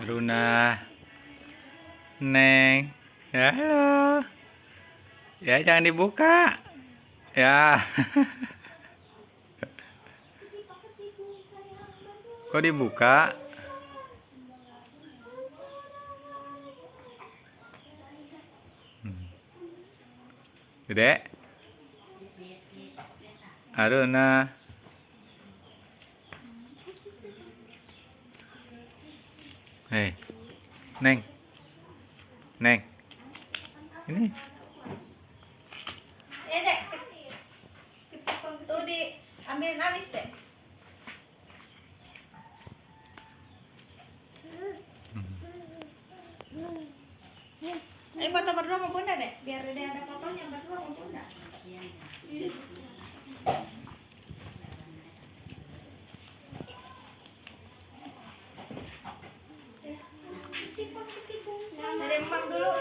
Luna, Neng, ya halo, ya jangan dibuka, ya, kok dibuka? Gede, Aruna, hei, Neng, Neng, ini, Ya dek, tuh diambilin alis dek. Ini foto berdua sama bunda dek, biar dede ada fotonya berdua sama bunda. Dede empang dulu.